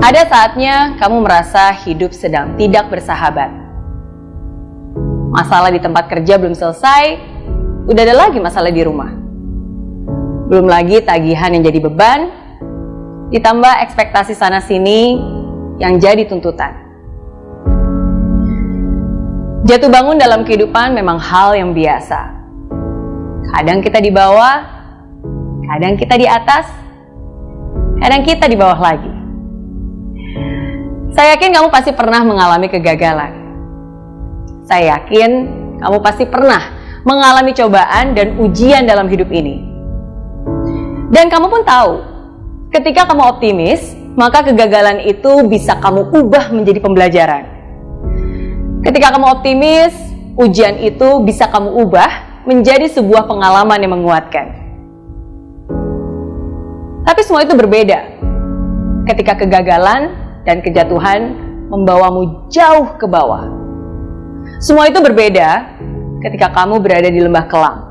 Ada saatnya kamu merasa hidup sedang tidak bersahabat. Masalah di tempat kerja belum selesai, udah ada lagi masalah di rumah. Belum lagi tagihan yang jadi beban, ditambah ekspektasi sana-sini yang jadi tuntutan. Jatuh bangun dalam kehidupan memang hal yang biasa. Kadang kita di bawah, kadang kita di atas, kadang kita di bawah lagi. Saya yakin kamu pasti pernah mengalami kegagalan. Saya yakin kamu pasti pernah mengalami cobaan dan ujian dalam hidup ini. Dan kamu pun tahu, ketika kamu optimis, maka kegagalan itu bisa kamu ubah menjadi pembelajaran. Ketika kamu optimis, ujian itu bisa kamu ubah menjadi sebuah pengalaman yang menguatkan. Tapi semua itu berbeda ketika kegagalan dan kejatuhan membawamu jauh ke bawah. Semua itu berbeda ketika kamu berada di lembah kelam.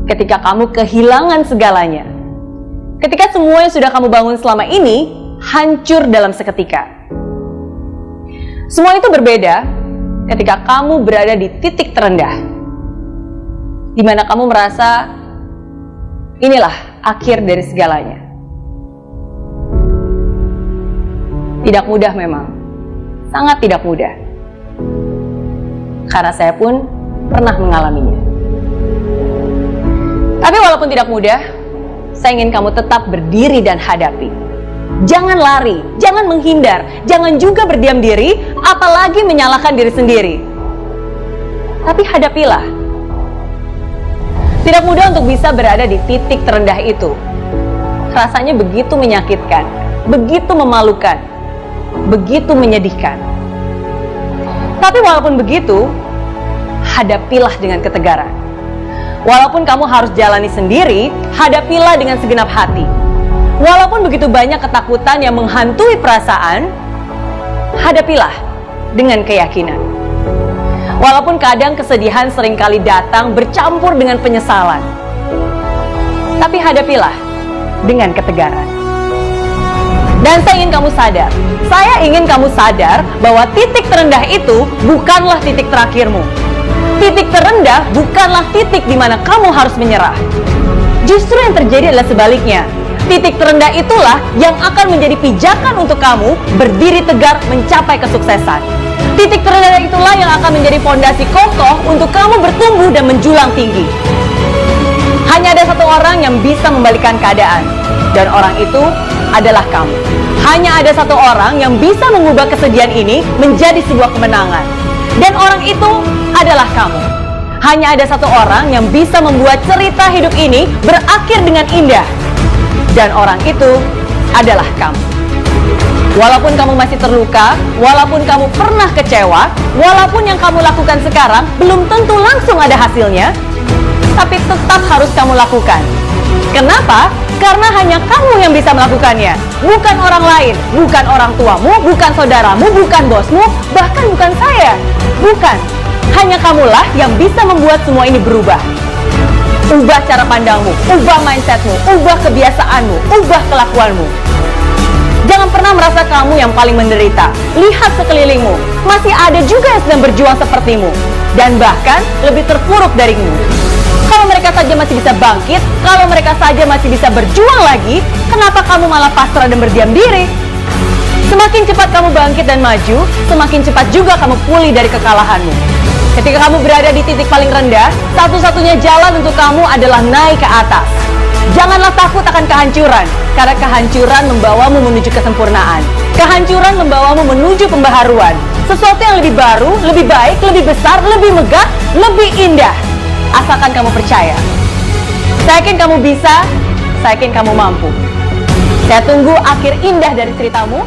Ketika kamu kehilangan segalanya. Ketika semua yang sudah kamu bangun selama ini hancur dalam seketika. Semua itu berbeda ketika kamu berada di titik terendah, di mana kamu merasa inilah akhir dari segalanya. Tidak mudah memang, sangat tidak mudah. Karena saya pun pernah mengalaminya. Tapi walaupun tidak mudah, saya ingin kamu tetap berdiri dan hadapi. Jangan lari, jangan menghindar, jangan juga berdiam diri, apalagi menyalahkan diri sendiri. Tapi hadapilah. Tidak mudah untuk bisa berada di titik terendah itu. Rasanya begitu menyakitkan, begitu memalukan, begitu menyedihkan. Tapi walaupun begitu, hadapilah dengan ketegaran. Walaupun kamu harus jalani sendiri, hadapilah dengan segenap hati. Walaupun begitu banyak ketakutan yang menghantui perasaan, hadapilah dengan keyakinan. Walaupun kadang kesedihan seringkali datang bercampur dengan penyesalan, tapi hadapilah dengan ketegaran. Dan saya ingin kamu sadar bahwa titik terendah itu bukanlah titik terakhirmu. Titik terendah bukanlah titik di mana kamu harus menyerah. Justru yang terjadi adalah sebaliknya. Titik terendah itulah yang akan menjadi pijakan untuk kamu berdiri tegar mencapai kesuksesan. Titik terendah itulah yang akan menjadi fondasi kokoh untuk kamu bertumbuh dan menjulang tinggi. Hanya ada satu orang yang bisa membalikan keadaan, dan orang itu adalah kamu. Hanya ada satu orang yang bisa mengubah kesedihan ini menjadi sebuah kemenangan, dan orang itu adalah kamu. Hanya ada satu orang yang bisa membuat cerita hidup ini berakhir dengan indah, dan orang itu adalah kamu. Walaupun kamu masih terluka, walaupun kamu pernah kecewa, walaupun yang kamu lakukan sekarang belum tentu langsung ada hasilnya, tapi tetap harus kamu lakukan. Kenapa? Karena hanya kamu yang bisa melakukannya, bukan orang lain, bukan orang tuamu, bukan saudaramu, bukan bosmu, bahkan bukan saya. Bukan. Hanya kamulah yang bisa membuat semua ini berubah. Ubah cara pandangmu, ubah mindsetmu, ubah kebiasaanmu, ubah kelakuanmu. Jangan pernah merasa kamu yang paling menderita. Lihat sekelilingmu, masih ada juga yang sedang berjuang sepertimu, dan bahkan lebih terpuruk darimu. Kalau mereka saja masih bisa bangkit, kalau mereka saja masih bisa berjuang lagi, kenapa kamu malah pasrah dan berdiam diri? Semakin cepat kamu bangkit dan maju, semakin cepat juga kamu pulih dari kekalahanmu. Ketika kamu berada di titik paling rendah, satu-satunya jalan untuk kamu adalah naik ke atas. Janganlah takut akan kehancuran, karena kehancuran membawamu menuju kesempurnaan. Kehancuran membawamu menuju pembaharuan. Sesuatu yang lebih baru, lebih baik, lebih besar, lebih megah, lebih indah. Asalkan kamu percaya. Saya yakin kamu bisa, saya yakin kamu mampu. Saya tunggu akhir indah dari ceritamu.